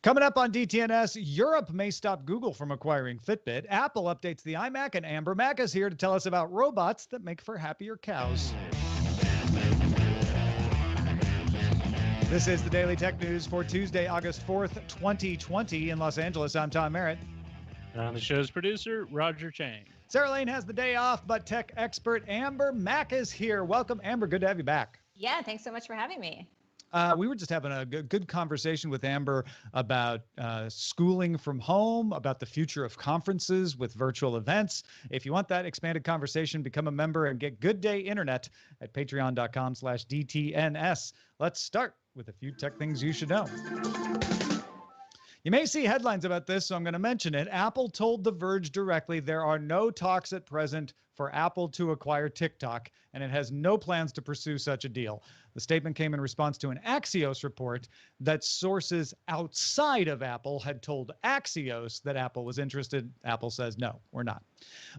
Coming up on DTNS, Europe may stop Google from acquiring Fitbit. Apple updates the iMac, and Amber Mack is here to tell us about robots that make for happier cows. This is the Daily Tech News for Tuesday, August 4th, 2020 in Los Angeles. I'm Tom Merritt. And I'm the show's producer, Roger Chang. Sarah Lane has the day off, but tech expert Amber Mack is here. Welcome, Amber. Good to have you back. Yeah, thanks so much for having me. We were just having a good conversation with Amber about schooling from home, about the future of conferences with virtual events. If you want that expanded conversation, become a member and get Good Day Internet at patreon.com/DTNS. Let's start with a few tech things you should know. You may see headlines about this, so I'm going to mention it. Apple told The Verge directly there are no talks at present for Apple to acquire TikTok, and it has no plans to pursue such a deal. The statement came in response to an Axios report that sources outside of Apple had told Axios that Apple was interested. Apple says, no, we're not.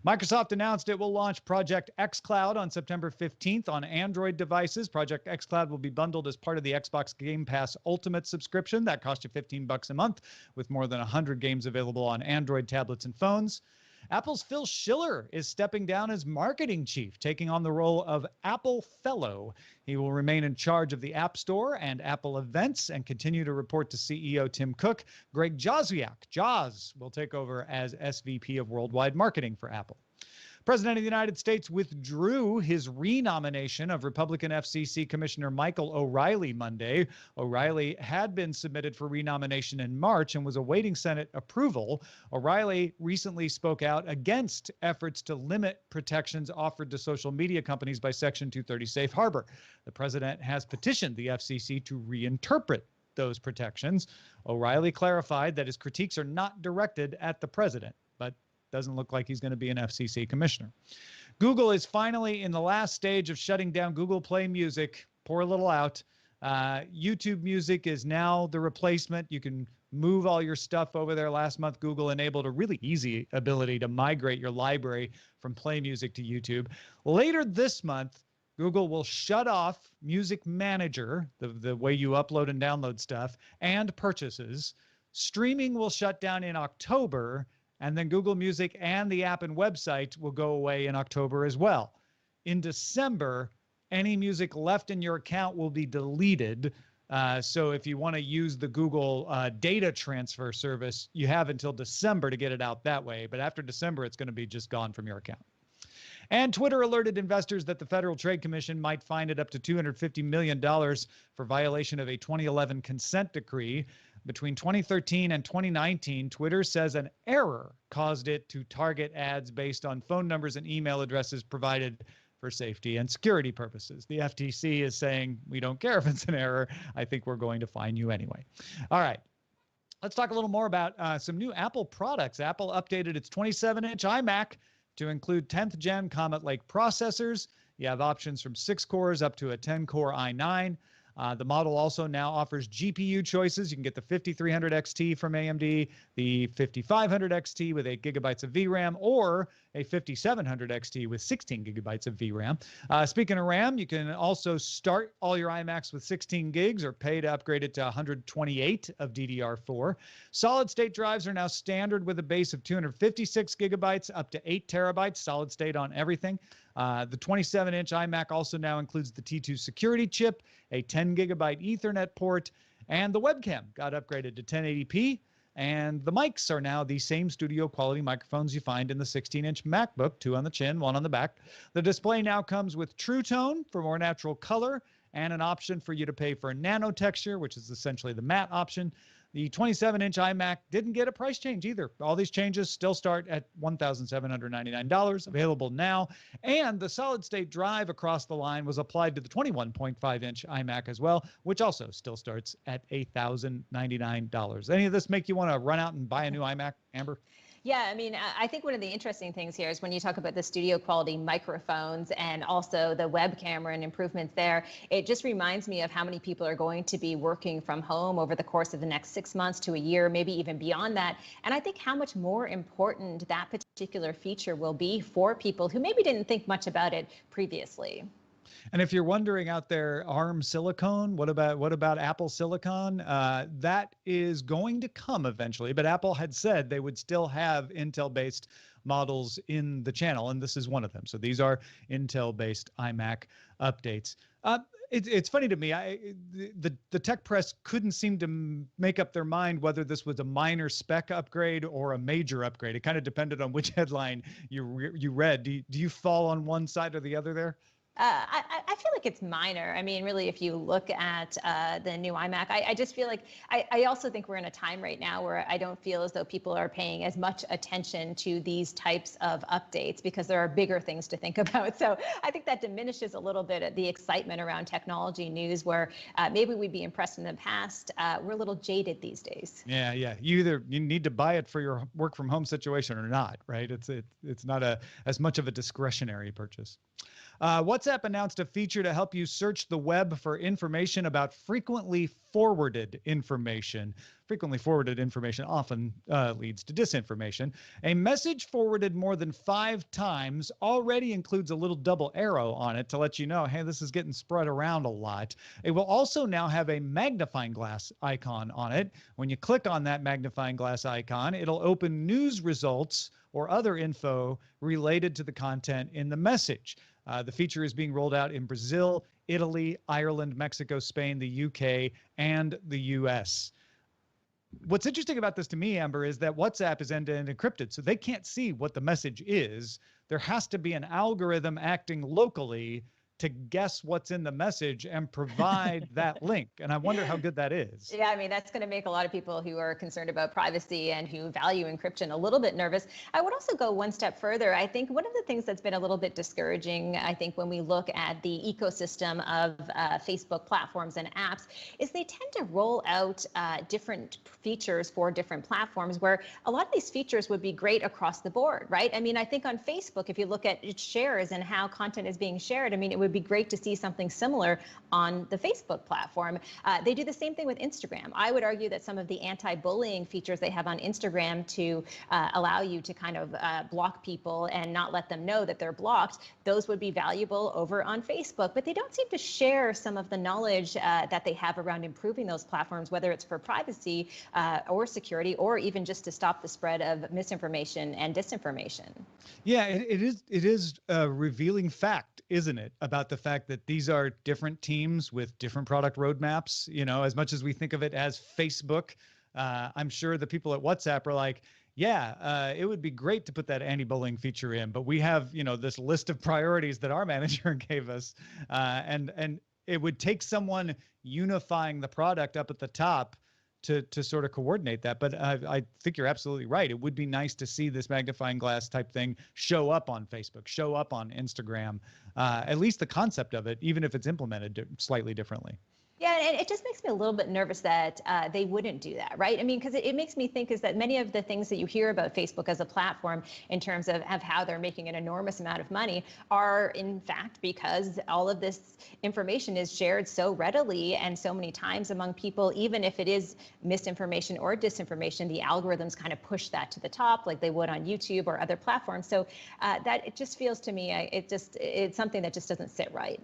Microsoft announced it will launch Project xCloud on September 15th on Android devices. Project xCloud will be bundled as part of the Xbox Game Pass Ultimate subscription. That costs you $15 a month, with more than 100 games available on Android tablets and phones. Apple's Phil Schiller is stepping down as marketing chief, taking on the role of Apple Fellow. He will remain in charge of the App Store and Apple events and continue to report to CEO Tim Cook. Greg Joz will take over as SVP of Worldwide Marketing for Apple. President of the United States withdrew his renomination of Republican FCC Commissioner Michael O'Reilly Monday. O'Reilly had been submitted for renomination in March and was awaiting Senate approval. O'Reilly recently spoke out against efforts to limit protections offered to social media companies by Section 230 Safe Harbor. The president has petitioned the FCC to reinterpret those protections. O'Reilly clarified that his critiques are not directed at the president, but doesn't look like he's going to be an FCC commissioner. Google is finally in the last stage of shutting down Google Play Music. Pour a little out. YouTube Music is now the replacement. You can move all your stuff over there. Last month, Google enabled a really easy ability to migrate your library from Play Music to YouTube. Later this month, Google will shut off Music Manager, the way you upload and download stuff, and purchases. Streaming will shut down in October, and then Google Music and the app and website will go away in October as well. In December, any music left in your account will be deleted. So if you want to use the Google data transfer service, you have until December to get it out that way. But after December, it's going to be just gone from your account. And Twitter alerted investors that the Federal Trade Commission might fine it up to $250 million for violation of a 2011 consent decree. Between 2013 and 2019, Twitter says an error caused it to target ads based on phone numbers and email addresses provided for safety and security purposes. The FTC is saying, we don't care if it's an error. I think we're going to fine you anyway. All right. Let's talk a little more about some new Apple products. Apple updated its 27-inch iMac to include 10th gen Comet Lake processors. You have options from 6 cores up to a 10-core i9. The model also now offers GPU choices. You can get the 5300 XT from AMD, the 5500 XT with 8 gigabytes of VRAM, or a 5700 XT with 16 gigabytes of VRAM. Speaking of RAM, you can also start all your iMacs with 16 gigs or pay to upgrade it to 128 of DDR4. Solid-state drives are now standard with a base of 256 gigabytes up to 8 terabytes, solid-state on everything. The 27-inch iMac also now includes the T2 security chip, a 10 gigabyte Ethernet port, and the webcam got upgraded to 1080p. And the mics are now the same studio quality microphones you find in the 16-inch MacBook, 2 on the chin, 1 on the back. The display now comes with True Tone for more natural color and an option for you to pay for a nano-texture, which is essentially the matte option. The 27-inch iMac didn't get a price change either. All these changes still start at $1,799, available now. And the solid-state drive across the line was applied to the 21.5-inch iMac as well, which also still starts at $1,099. Any of this make you want to run out and buy a new iMac, Amber? Yeah, I mean, I think one of the interesting things here is when you talk about the studio quality microphones and also the web camera and improvements there, it just reminds me of how many people are going to be working from home over the course of the next 6 months to a year, maybe even beyond that. And I think how much more important that particular feature will be for people who maybe didn't think much about it previously. And if you're wondering out there, ARM silicon, what about Apple silicon? That is going to come eventually, but Apple had said they would still have Intel-based models in the channel, and this is one of them. So these are Intel-based iMac updates. It's funny to me. The tech press couldn't seem to make up their mind whether this was a minor spec upgrade or a major upgrade. It kind of depended on which headline you read. Do you fall on one side or the other there? I feel like it's minor. I mean, really, if you look at the new iMac, I just feel like I also think we're in a time right now where I don't feel as though people are paying as much attention to these types of updates because there are bigger things to think about. So I think that diminishes a little bit the excitement around technology news where maybe we'd be impressed in the past. We're a little jaded these days. Yeah. You need to buy it for your work from home situation or not, right? It's not as much of a discretionary purchase. WhatsApp announced a feature to help you search the web for information about frequently forwarded information. Frequently forwarded information often leads to disinformation. A message forwarded more than 5 times already includes a little double arrow on it to let you know, hey, this is getting spread around a lot. It will also now have a magnifying glass icon on it. When you click on that magnifying glass icon, it'll open news results or other info related to the content in the message. The feature is being rolled out in Brazil, Italy, Ireland, Mexico, Spain, the UK, and the US. What's interesting about this to me, Amber, is that WhatsApp is end-to-end encrypted, so they can't see what the message is. There has to be an algorithm acting locally to guess what's in the message and provide that link. And I wonder how good that is. Yeah, I mean, that's going to make a lot of people who are concerned about privacy and who value encryption a little bit nervous. I would also go one step further. I think one of the things that's been a little bit discouraging, I think, when we look at the ecosystem of Facebook platforms and apps, is they tend to roll out different features for different platforms where a lot of these features would be great across the board, right? I mean, I think on Facebook, if you look at its shares and how content is being shared, I mean, it would be great to see something similar on the Facebook platform. They do the same thing with Instagram. I would argue that some of the anti-bullying features they have on Instagram to allow you to kind of block people and not let them know that they're blocked, those would be valuable over on Facebook. But they don't seem to share some of the knowledge that they have around improving those platforms, whether it's for privacy or security, or even just to stop the spread of misinformation and disinformation. Yeah, it is a revealing fact, isn't it, about the fact that these are different teams with different product roadmaps. You know, as much as we think of it as Facebook, I'm sure the people at WhatsApp are like, yeah, it would be great to put that anti-bullying feature in, but we have, this list of priorities that our manager gave us, and it would take someone unifying the product up at the top to sort of coordinate that. But I think you're absolutely right. It would be nice to see this magnifying glass type thing show up on Facebook, show up on Instagram, at least the concept of it, even if it's implemented slightly differently. Yeah, and it just makes me a little bit nervous that they wouldn't do that, right? I mean, because it makes me think is that many of the things that you hear about Facebook as a platform in terms of how they're making an enormous amount of money are in fact because all of this information is shared so readily and so many times among people, even if it is misinformation or disinformation, the algorithms kind of push that to the top like they would on YouTube or other platforms. So that it just feels to me, it's something that just doesn't sit right.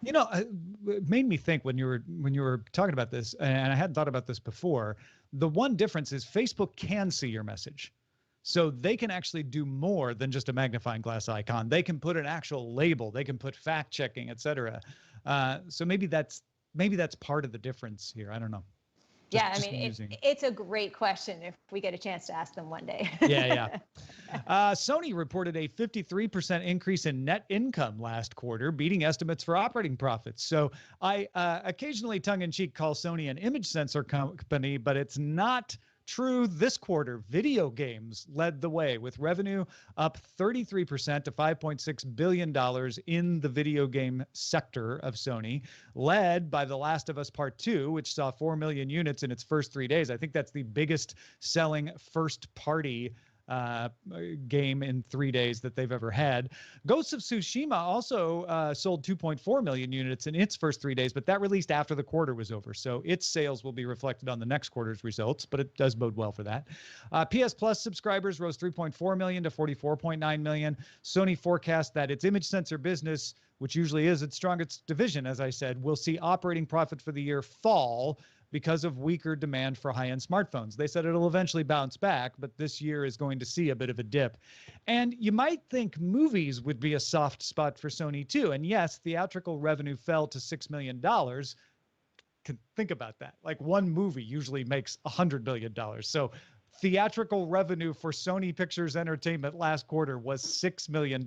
It made me think when you were talking about this, and I hadn't thought about this before, the one difference is Facebook can see your message. So they can actually do more than just a magnifying glass icon. They can put an actual label, they can put fact checking, et cetera. So maybe that's part of the difference here. I don't know. Yeah, I mean, it's a great question if we get a chance to ask them one day. Yeah. Sony reported a 53% increase in net income last quarter, beating estimates for operating profits. So I occasionally tongue-in-cheek call Sony an image sensor company, but it's not true this quarter. Video games led the way with revenue up 33% to $5.6 billion in the video game sector of Sony, led by The Last of Us Part 2, which saw 4 million units in its first 3 days. I think that's the biggest selling first party game in 3 days that they've ever had. Ghosts of Tsushima also sold 2.4 million units in its first 3 days, but that released after the quarter was over. So its sales will be reflected on the next quarter's results, but it does bode well for that. PS Plus subscribers rose 3.4 million to 44.9 million. Sony forecast that its image sensor business which usually is its strongest division, as I said, will see operating profit for the year fall because of weaker demand for high-end smartphones. They said it'll eventually bounce back, but this year is going to see a bit of a dip. And you might think movies would be a soft spot for Sony too. And yes, theatrical revenue fell to $6 million. Think about that. Like one movie usually makes $100 million. So theatrical revenue for Sony Pictures Entertainment last quarter was $6 million,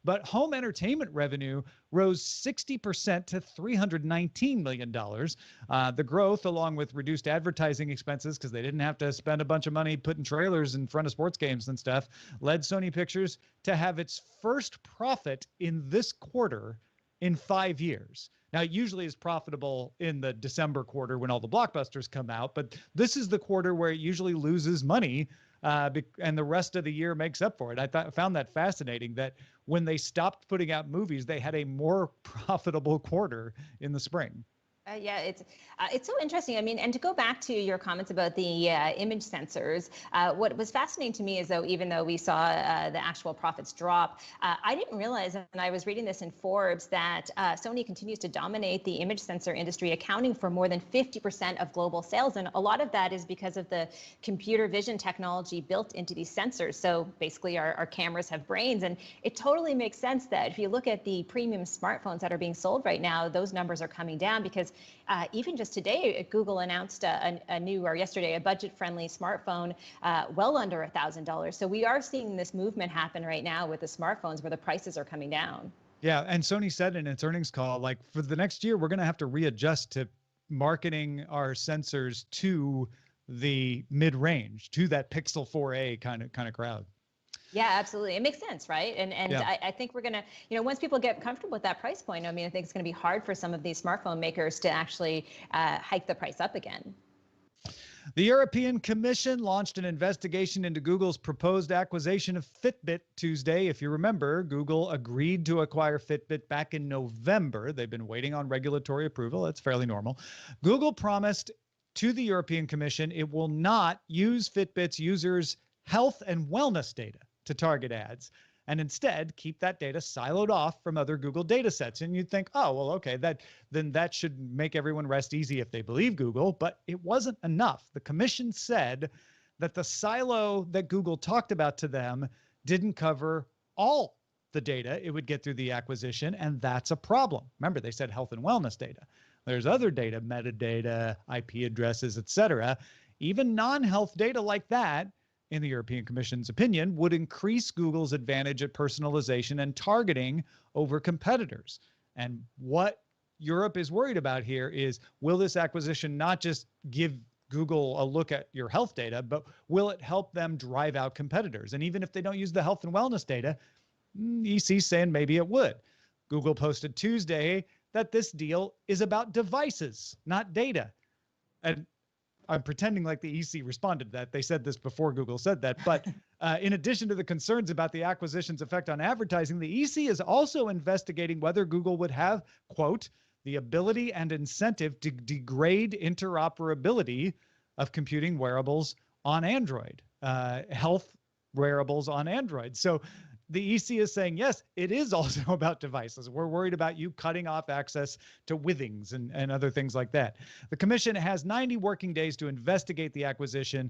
but home entertainment revenue rose 60% to $319 million. The growth, along with reduced advertising expenses, because they didn't have to spend a bunch of money putting trailers in front of sports games and stuff, led Sony Pictures to have its first profit in this quarter in 5 years. Now, it usually is profitable in the December quarter when all the blockbusters come out, but this is the quarter where it usually loses money, and the rest of the year makes up for it. I found that fascinating that when they stopped putting out movies, they had a more profitable quarter in the spring. Yeah, it's so interesting. I mean, and to go back to your comments about the image sensors, what was fascinating to me is though, even though we saw the actual profits drop, I didn't realize, and I was reading this in Forbes, that Sony continues to dominate the image sensor industry, accounting for more than 50% of global sales. And a lot of that is because of the computer vision technology built into these sensors. So basically our cameras have brains, and it totally makes sense that if you look at the premium smartphones that are being sold right now, those numbers are coming down because even just today, Google announced yesterday, a budget-friendly smartphone well under $1,000. So we are seeing this movement happen right now with the smartphones where the prices are coming down. Yeah, and Sony said in its earnings call, like for the next year, we're going to have to readjust to marketing our sensors to the mid-range, to that Pixel 4a kind of crowd. Yeah, absolutely. It makes sense, right? And yeah. I think we're going to, once people get comfortable with that price point, I mean, I think it's going to be hard for some of these smartphone makers to actually hike the price up again. The European Commission launched an investigation into Google's proposed acquisition of Fitbit Tuesday. If you remember, Google agreed to acquire Fitbit back in November. They've been waiting on regulatory approval. That's fairly normal. Google promised to the European Commission it will not use Fitbit's users' health and wellness data to target ads, and instead keep that data siloed off from other Google data sets. And you'd think, oh, well, okay, then that should make everyone rest easy if they believe Google, but it wasn't enough. The commission said that the silo that Google talked about to them didn't cover all the data it would get through the acquisition, and that's a problem. Remember, they said health and wellness data. There's other data, metadata, IP addresses, etc. Even non-health data like that, in the European Commission's opinion, would increase Google's advantage at personalization and targeting over competitors. And what Europe is worried about here is, will this acquisition not just give Google a look at your health data, but will it help them drive out competitors? And even if they don't use the health and wellness data, EC's saying maybe it would. Google posted Tuesday that this deal is about devices, not data. And I'm pretending like the EC responded to that. They said this before Google said that. But in addition to the concerns about the acquisition's effect on advertising, the EC is also investigating whether Google would have, quote, the ability and incentive to degrade interoperability of computing wearables on Android, health wearables on Android. So the EC is saying, yes, it is also about devices. We're worried about you cutting off access to withings and other things like that. The commission has 90 working days to investigate the acquisition,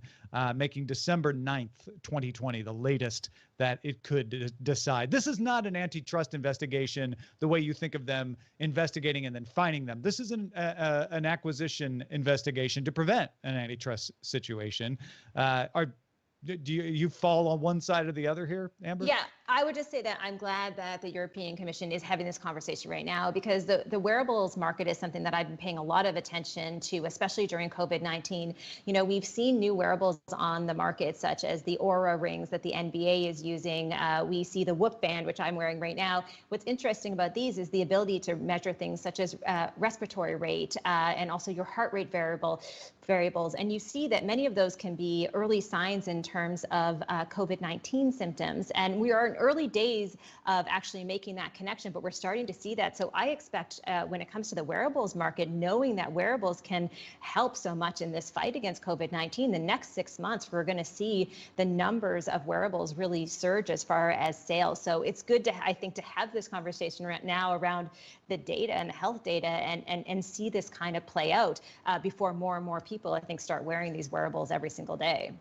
making December 9th, 2020, the latest that it could decide. This is not an antitrust investigation the way you think of them investigating and then fining them. This is an acquisition investigation to prevent an antitrust situation. Do you fall on one side or the other here, Amber? Yeah, I would just say that I'm glad that the European Commission is having this conversation right now, because the wearables market is something that I've been paying a lot of attention to, especially during COVID-19. We've seen new wearables on the market, such as the Aura rings that the NBA is using. We see the Whoop band, which I'm wearing right now. What's interesting about these is the ability to measure things such as respiratory rate and also your heart rate variables. And you see that many of those can be early signs in terms of COVID-19 symptoms. And we are early days of actually making that connection, but we're starting to see that. So I expect when it comes to the wearables market, knowing that wearables can help so much in this fight against COVID-19, the next 6 months, we're going to see the numbers of wearables really surge as far as sales. So it's good to, I think, to have this conversation right now around the data and the health data and see this kind of play out before more and more people, I think, start wearing these wearables every single day.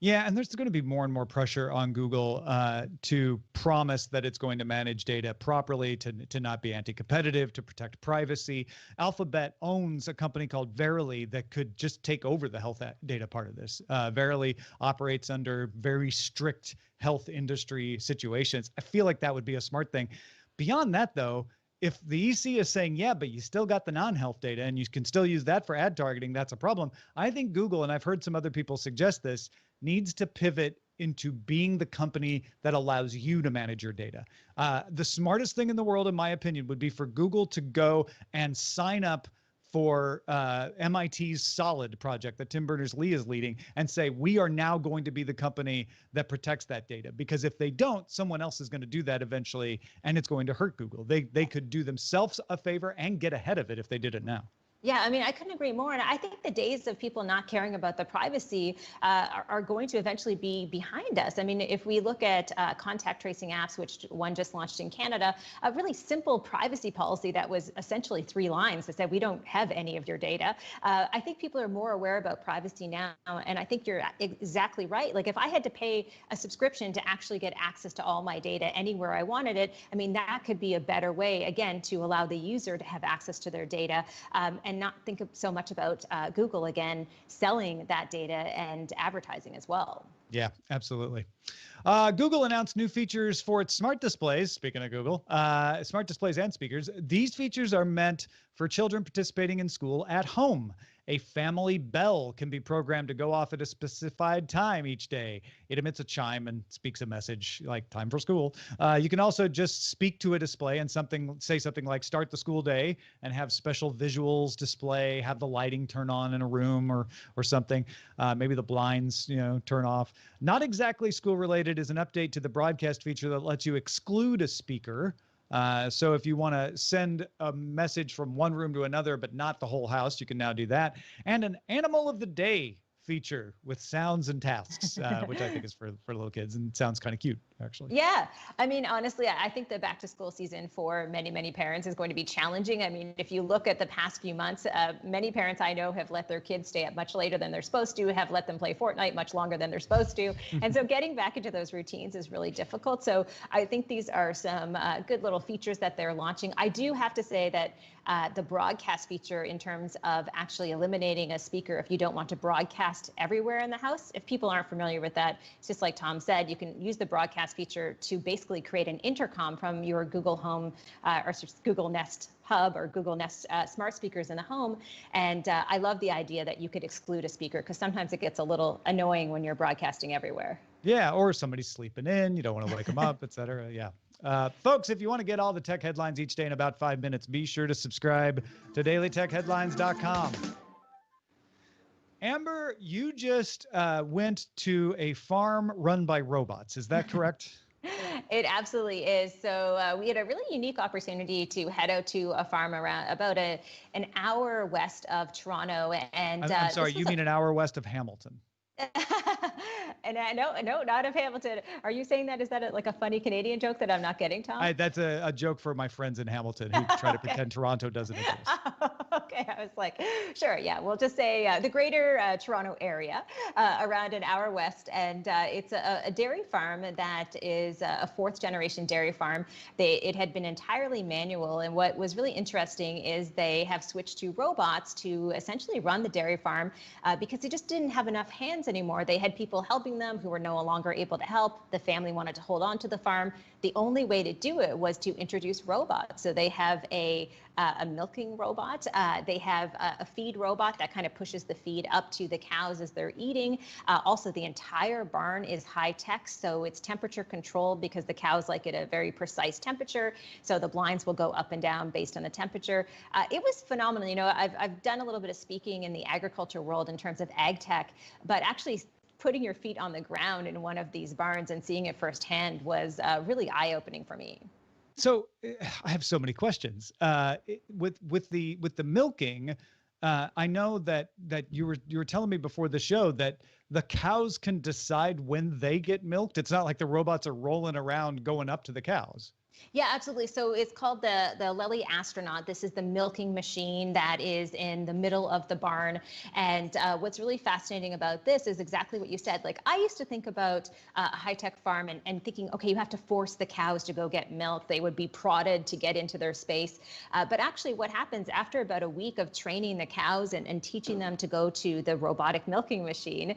Yeah, and there's going to be more and more pressure on Google to promise that it's going to manage data properly, to not be anti-competitive, to protect privacy. Alphabet owns a company called Verily that could just take over the health data part of this. Verily operates under very strict health industry situations. I feel like that would be a smart thing. Beyond that, though, if the EC is saying, yeah, but you still got the non-health data and you can still use that for ad targeting, that's a problem. I think Google, and I've heard some other people suggest this, needs to pivot into being the company that allows you to manage your data. The smartest thing in the world, in my opinion, would be for Google to go and sign up for MIT's Solid project that Tim Berners-Lee is leading and say, we are now going to be the company that protects that data. Because if they don't, someone else is going to do that eventually, and it's going to hurt Google. They could do themselves a favor and get ahead of it if they did it now. Yeah, I mean, I couldn't agree more. And I think the days of people not caring about the privacy are going to eventually be behind us. I mean, if we look at contact tracing apps, which one just launched in Canada, a really simple privacy policy that was essentially 3 lines that said, we don't have any of your data. I think people are more aware about privacy now. And I think you're exactly right. Like if I had to pay a subscription to actually get access to all my data anywhere I wanted it, I mean, that could be a better way, again, to allow the user to have access to their data. And not think so much about Google, again, selling that data and advertising as well. Yeah, absolutely. Google announced new features for its smart displays. Speaking of Google, smart displays and speakers. These features are meant for children participating in school at home. A family bell can be programmed to go off at a specified time each day. It emits a chime and speaks a message like time for school. You can also just speak to a display and say something like start the school day and have special visuals display, have the lighting turn on in a room or something. Maybe the blinds, turn off. Not exactly school related is an update to the broadcast feature that lets you exclude a speaker. So if you want to send a message from one room to another, but not the whole house, you can now do that. And an animal of the day feature with sounds and tasks, which I think is for little kids and sounds kind of cute, actually. Yeah, I mean, honestly, I think the back to school season for many, many parents is going to be challenging. I mean, if you look at the past few months, many parents I know have let their kids stay up much later than they're supposed to, have let them play Fortnite much longer than they're supposed to. And so getting back into those routines is really difficult. So I think these are some good little features that they're launching. I do have to say that the broadcast feature in terms of actually eliminating a speaker if you don't want to broadcast everywhere in the house. If people aren't familiar with that, it's just like Tom said, you can use the broadcast feature to basically create an intercom from your Google Home or Google Nest Hub or Google Nest smart speakers in the home. And I love the idea that you could exclude a speaker because sometimes it gets a little annoying when you're broadcasting everywhere. Yeah, or somebody's sleeping in, you don't want to wake them up, et cetera. Yeah. Folks, if you want to get all the tech headlines each day in about 5 minutes, be sure to subscribe to dailytechheadlines.com. Amber, you just went to a farm run by robots. Is that correct? It absolutely is. So we had a really unique opportunity to head out to a farm around about an hour west of Toronto. And I'm sorry, you mean an hour west of Hamilton? And no, not of Hamilton. Are you saying that? Is that like a funny Canadian joke that I'm not getting, Tom? That's a joke for my friends in Hamilton who try to pretend Toronto doesn't exist. Okay, I was like, sure, yeah. We'll just say the greater Toronto area, around an hour west. And it's a dairy farm that is a 4th generation dairy farm. It had been entirely manual. And what was really interesting is they have switched to robots to essentially run the dairy farm because they just didn't have enough hands anymore. They had people helping them who were no longer able to help. The family wanted to hold on to the farm. The only way to do it was to introduce robots. So they have a milking robot. They have a feed robot that kind of pushes the feed up to the cows as they're eating. Also, the entire barn is high tech, so it's temperature controlled because the cows like it at a very precise temperature. So the blinds will go up and down based on the temperature. It was phenomenal. I've done a little bit of speaking in the agriculture world in terms of ag tech, but actually putting your feet on the ground in one of these barns and seeing it firsthand was really eye-opening for me. So I have so many questions. With the milking, I know that you were telling me before the show that the cows can decide when they get milked. It's not like the robots are rolling around going up to the cows. Yeah, absolutely. So it's called the Lely Astronaut. This is the milking machine that is in the middle of the barn. And what's really fascinating about this is exactly what you said. Like, I used to think about a high-tech farm and thinking, okay, you have to force the cows to go get milk. They would be prodded to get into their space. But actually what happens after about a week of training the cows and teaching them to go to the robotic milking machine,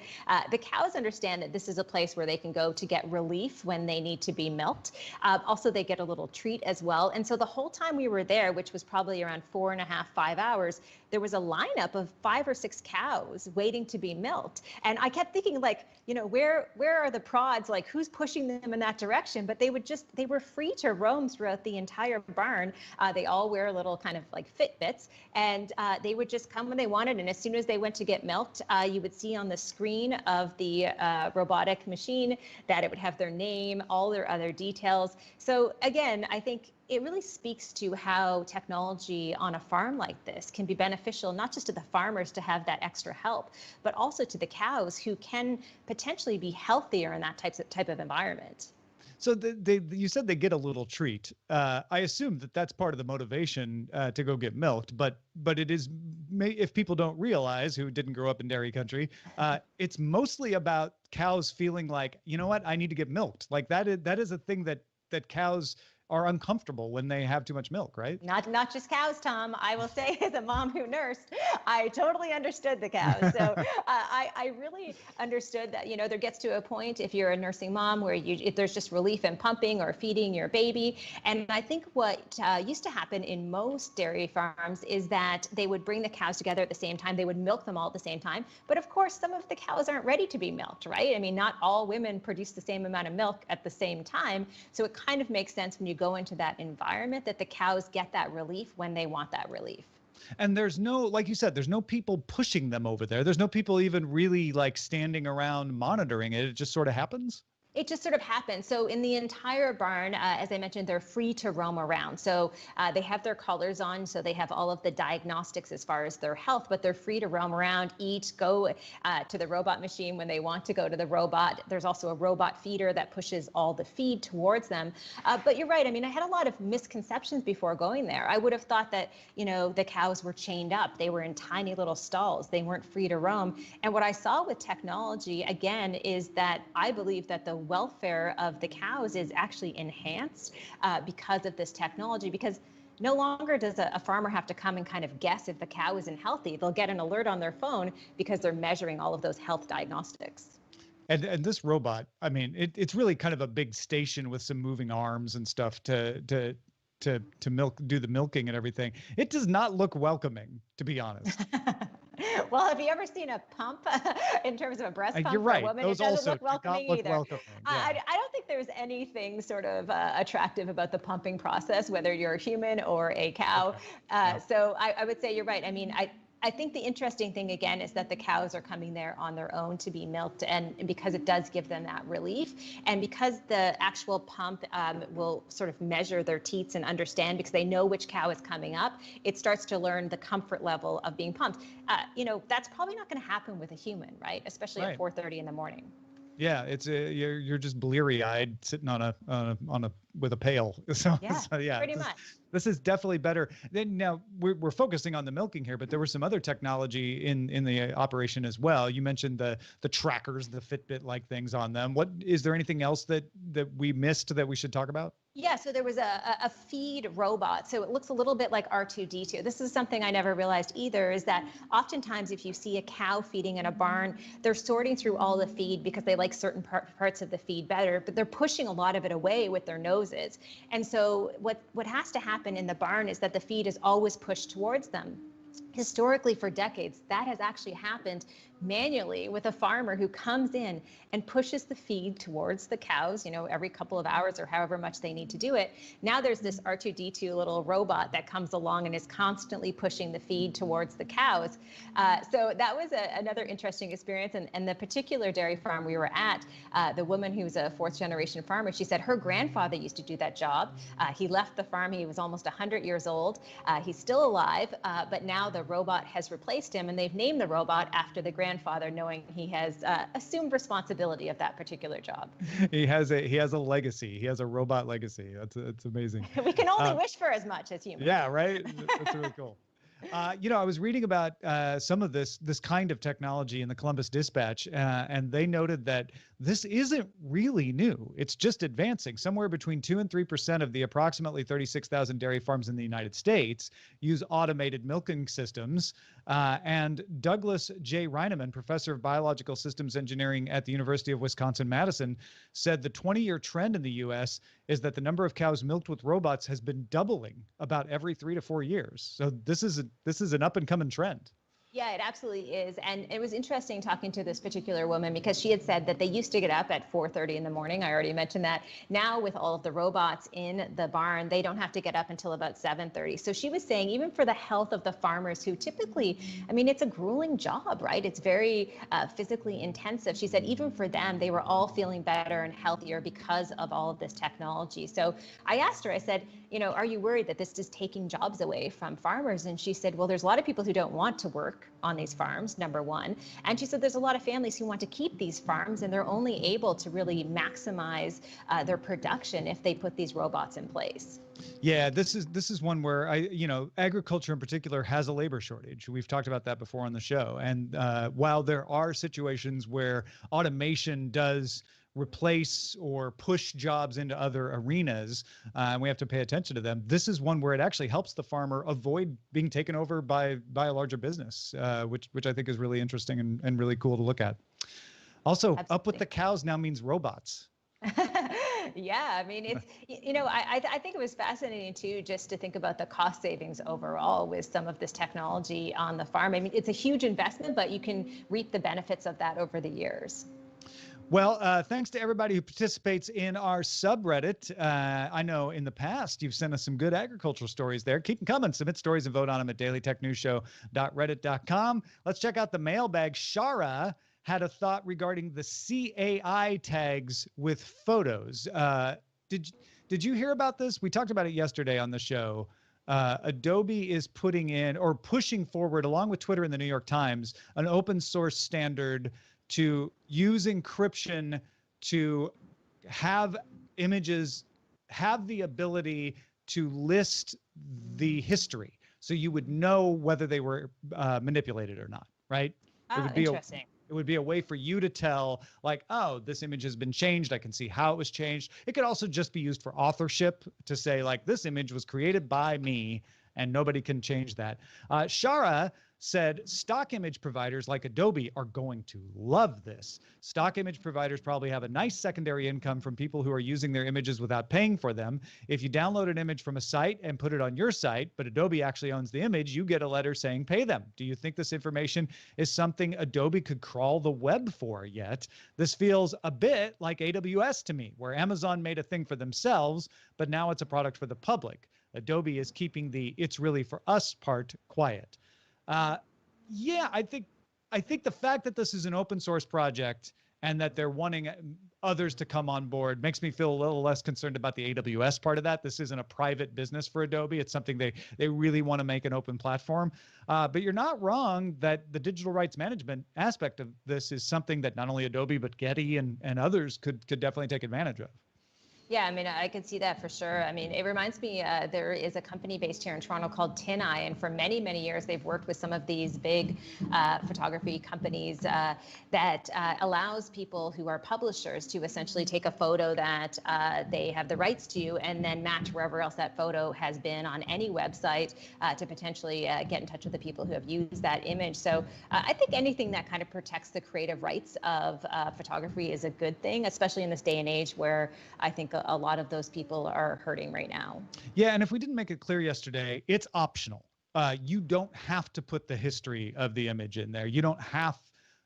the cows understand that this is a place where they can go to get relief when they need to be milked. Also, they get a little treat as well. And so the whole time we were there, which was probably around 4.5, 5 hours, there was a lineup of 5 or 6 cows waiting to be milked. And I kept thinking, like, you know, where are the prods? Like, who's pushing them in that direction? But they were free to roam throughout the entire barn. They all wear little kind of like Fitbits, and they would just come when they wanted. And as soon as they went to get milked, you would see on the screen of the robotic machine that it would have their name, all their other details. So again, I think it really speaks to how technology on a farm like this can be beneficial, not just to the farmers to have that extra help, but also to the cows who can potentially be healthier in that type of environment. So you said they get a little treat. I assume that that's part of the motivation to go get milked, but it is, if people don't realize, who didn't grow up in dairy country, it's mostly about cows feeling like, you know what, I need to get milked. Like that is a thing that cows are uncomfortable when they have too much milk, right? Not just cows, Tom. I will say, as a mom who nursed, I totally understood the cows. So I really understood that, you know, there gets to a point, if you're a nursing mom, where if there's just relief in pumping or feeding your baby. And I think what used to happen in most dairy farms is that they would bring the cows together at the same time. They would milk them all at the same time. But of course, some of the cows aren't ready to be milked, right? I mean, not all women produce the same amount of milk at the same time. So it kind of makes sense when you go into that environment that the cows get that relief when they want that relief. And there's no, like you said, there's no people pushing them over there. There's no people even really like standing around monitoring it. It just sort of happens. It just sort of happens. So in the entire barn, as I mentioned, they're free to roam around. So they have their collars on, so they have all of the diagnostics as far as their health, but they're free to roam around, eat, go to the robot machine when they want to go to the robot. There's also a robot feeder that pushes all the feed towards them. But you're right. I mean, I had a lot of misconceptions before going there. I would have thought that, you know, the cows were chained up. They were in tiny little stalls. They weren't free to roam. And what I saw with technology, again, is that I believe that the welfare of the cows is actually enhanced because of this technology, because no longer does a farmer have to come and kind of guess if the cow isn't healthy. They'll get an alert on their phone because they're measuring all of those health diagnostics. And this robot, I mean, it's really kind of a big station with some moving arms and stuff to do the milking and everything. It does not look welcoming, to be honest. Well, have you ever seen a pump in terms of a breast pump You're right. for a woman? Those it doesn't also look welcoming look either. welcoming. Yeah. I don't think there's anything sort of attractive about the pumping process, whether you're a human or a cow. Okay. Yeah. So I would say you're right. I mean, I think the interesting thing, again, is that the cows are coming there on their own to be milked, and because it does give them that relief, and because the actual pump will sort of measure their teats and understand, because they know which cow is coming up, it starts to learn the comfort level of being pumped. You know, that's probably not going to happen with a human, right? Especially Right. at 4:30 in the morning. Yeah, it's you're just bleary-eyed sitting on a with a pail. So yeah, pretty much. This is definitely better. Then now we're focusing on the milking here, but there was some other technology in the operation as well. You mentioned the trackers, the Fitbit-like things on them. What is there anything else that we missed that we should talk about? Yeah, so there was a feed robot. So it looks a little bit like R2-D2. This is something I never realized either, is that oftentimes if you see a cow feeding in a barn, they're sorting through all the feed because they like certain parts of the feed better, but they're pushing a lot of it away with their noses. And so what has to happen in the barn is that the feed is always pushed towards them. Historically, for decades, that has actually happened manually with a farmer who comes in and pushes the feed towards the cows, every couple of hours or however much they need to do it. Now there's this R2D2 little robot that comes along and is constantly pushing the feed towards the cows. So that was another interesting experience. And the particular dairy farm we were at, the woman who's a fourth generation farmer, she said her grandfather used to do that job. He left the farm. He was almost 100 years old. He's still alive, but now the robot has replaced him, and they've named the robot after the grandfather, knowing he has assumed responsibility of that particular job. He has a legacy. He has a robot legacy. That's amazing. We can only wish for as much as humans. Yeah, right. That's really cool. I was reading about some of this kind of technology in the Columbus Dispatch, and they noted that this isn't really new. It's just advancing. Somewhere between 2 and 3% of the approximately 36,000 dairy farms in the United States use automated milking systems. And Douglas J. Reineman, professor of biological systems engineering at the University of Wisconsin-Madison, said the 20-year trend in the U.S. is that the number of cows milked with robots has been doubling about every 3 to 4 years. So this is an up-and-coming trend. Yeah, it absolutely is. And it was interesting talking to this particular woman because she had said that they used to get up at 4:30 in the morning. I already mentioned that. Now with all of the robots in the barn, they don't have to get up until about 7:30. So she was saying even for the health of the farmers who typically, it's a grueling job, right? It's very physically intensive. She said even for them, they were all feeling better and healthier because of all of this technology. So I asked her, I said, are you worried that this is taking jobs away from farmers? And she said, well, there's a lot of people who don't want to work on these farms, number one. And she said there's a lot of families who want to keep these farms, and they're only able to really maximize their production if they put these robots in place. Yeah, this is one where agriculture in particular has a labor shortage. We've talked about that before on the show. And while there are situations where automation does replace or push jobs into other arenas, and we have to pay attention to them, this is one where it actually helps the farmer avoid being taken over by a larger business, which I think is really interesting and really cool to look at. Also, Absolutely. Up with the cows now means robots. Yeah, it's, I think it was fascinating too, just to think about the cost savings overall with some of this technology on the farm. It's a huge investment, but you can reap the benefits of that over the years. Well, thanks to everybody who participates in our subreddit. I know in the past you've sent us some good agricultural stories there. Keep them coming. Submit stories and vote on them at dailytechnewsshow.reddit.com. Let's check out the mailbag. Shara had a thought regarding the CAI tags with photos. Did you hear about this? We talked about it yesterday on the show. Adobe is putting in or pushing forward, along with Twitter and the New York Times, an open source standard to use encryption to have images have the ability to list the history. So you would know whether they were manipulated or not, right? Oh, interesting. It would be a way for you to tell, like, oh, this image has been changed. I can see how it was changed. It could also just be used for authorship to say, like, this image was created by me and nobody can change that. Shara said stock image providers like Adobe are going to love this. Stock image providers probably have a nice secondary income from people who are using their images without paying for them. If you download an image from a site and put it on your site, but Adobe actually owns the image, you get a letter saying pay them. Do you think this information is something Adobe could crawl the web for yet? This feels a bit like AWS to me, where Amazon made a thing for themselves, but now it's a product for the public. Adobe is keeping the "it's really for us" part quiet. Yeah, I think the fact that this is an open source project and that they're wanting others to come on board makes me feel a little less concerned about the AWS part of that. This isn't a private business for Adobe. It's something they really want to make an open platform. But you're not wrong that the digital rights management aspect of this is something that not only Adobe, but Getty and others could definitely take advantage of. Yeah, I could see that for sure. It reminds me, there is a company based here in Toronto called TinEye, and for many, many years, they've worked with some of these big photography companies that allows people who are publishers to essentially take a photo that they have the rights to and then match wherever else that photo has been on any website to potentially get in touch with the people who have used that image. So I think anything that kind of protects the creative rights of photography is a good thing, especially in this day and age where I think a lot of those people are hurting right now. Yeah, and if we didn't make it clear yesterday, it's optional. you don't have to put the history of the image in there. You don't have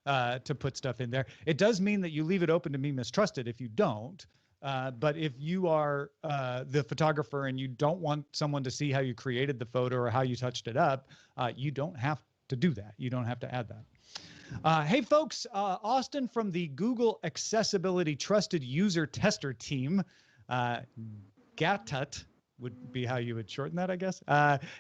to put stuff in there. It does mean that you leave it open to be mistrusted if you don't. But if you are the photographer and you don't want someone to see how you created the photo or how you touched it up, you don't have to do that. You don't have to add that. Hey, folks, Austin from the Google Accessibility Trusted User Tester Team, GATUT would be how you would shorten that, I guess.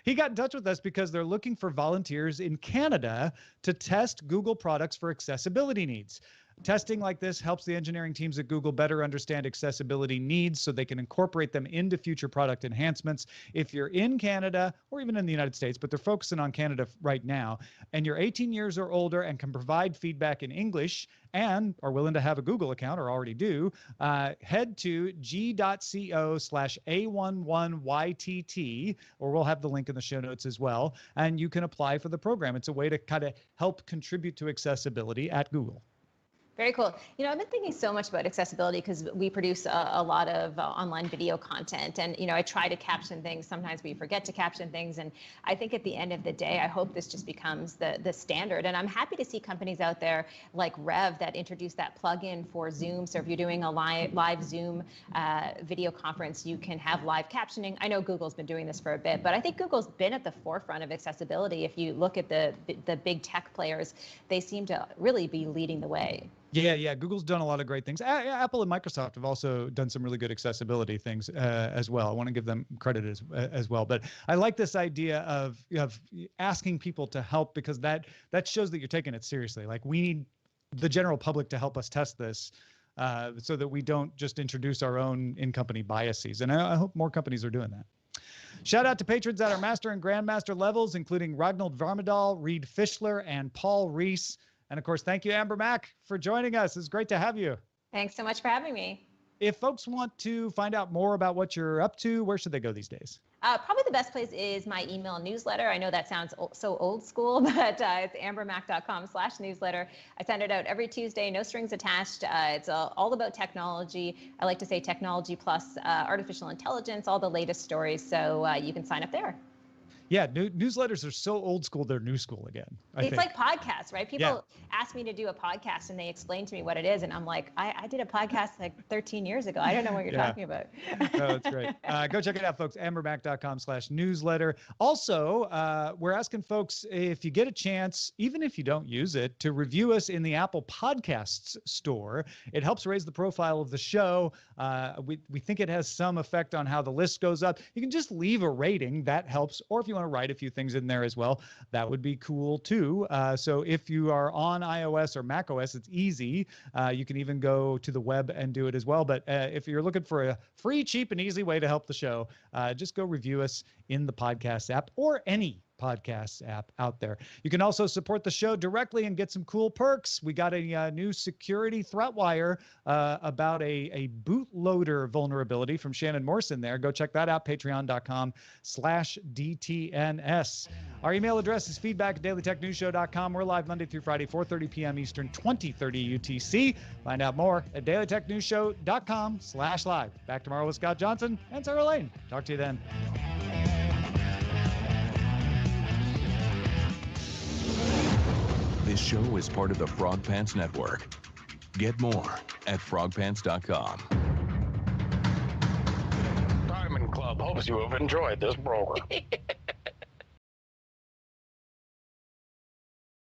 He got in touch with us because they're looking for volunteers in Canada to test Google products for accessibility needs. Testing like this helps the engineering teams at Google better understand accessibility needs so they can incorporate them into future product enhancements. If you're in Canada or even in the United States, but they're focusing on Canada right now, and you're 18 years or older and can provide feedback in English and are willing to have a Google account or already do, head to g.co/A11YTT, or we'll have the link in the show notes as well, and you can apply for the program. It's a way to kind of help contribute to accessibility at Google. Very cool. You know, I've been thinking so much about accessibility because we produce a lot of online video content. And, you know, I try to caption things. Sometimes we forget to caption things. And I think at the end of the day, I hope this just becomes the standard. And I'm happy to see companies out there like Rev that introduce that plugin for Zoom. So if you're doing a live Zoom video conference, you can have live captioning. I know Google's been doing this for a bit, but I think Google's been at the forefront of accessibility. If you look at the big tech players, they seem to really be leading the way. Yeah. Google's done a lot of great things. Apple and Microsoft have also done some really good accessibility things as well. I want to give them credit as well. But I like this idea of asking people to help, because that shows that you're taking it seriously. Like, we need the general public to help us test this so that we don't just introduce our own in-company biases. And I hope more companies are doing that. Shout out to patrons at our Master and Grandmaster levels, including Ragnald Varmadal, Reed Fischler, and Paul Reese. And of course, thank you, Amber Mack, for joining us. It's great to have you. Thanks so much for having me. If folks want to find out more about what you're up to, where should they go these days? Probably the best place is my email newsletter. I know that sounds so old school, but it's ambermac.com/newsletter. I send it out every Tuesday, no strings attached. It's all about technology. I like to say technology plus artificial intelligence, all the latest stories. So you can sign up there. Yeah, newsletters are so old school, they're new school again. It's like podcasts, right? People ask me to do a podcast and they explain to me what it is. And I'm like, I did a podcast like 13 years ago. I don't know what you're talking about. No, that's great. Go check it out, folks. ambermac.com/newsletter. Also, we're asking folks, if you get a chance, even if you don't use it, to review us in the Apple Podcasts store. It helps raise the profile of the show. We think it has some effect on how the list goes up. You can just leave a rating. That helps. Or if you want to write a few things in there as well, that would be cool too. So if you are on iOS or Mac OS, it's easy. You can even go to the web and do it as well. But if you're looking for a free, cheap, and easy way to help the show, just go review us in the podcast app or any podcast app out there. You can also support the show directly and get some cool perks. We got a new security threat wire about a bootloader vulnerability from Shannon Morrison there. Go check that out, patreon.com/DTNS. Our email address is feedback@dailytechnewsshow.com. We're live Monday through Friday, 4:30 p.m. Eastern, 20:30 UTC. Find out more at dailytechnewsshow.com/live. Back tomorrow with Scott Johnson and Sarah Lane. Talk to you then. This show is part of the Frog Pants Network. Get more at frogpants.com. Diamond Club hopes you have enjoyed this program.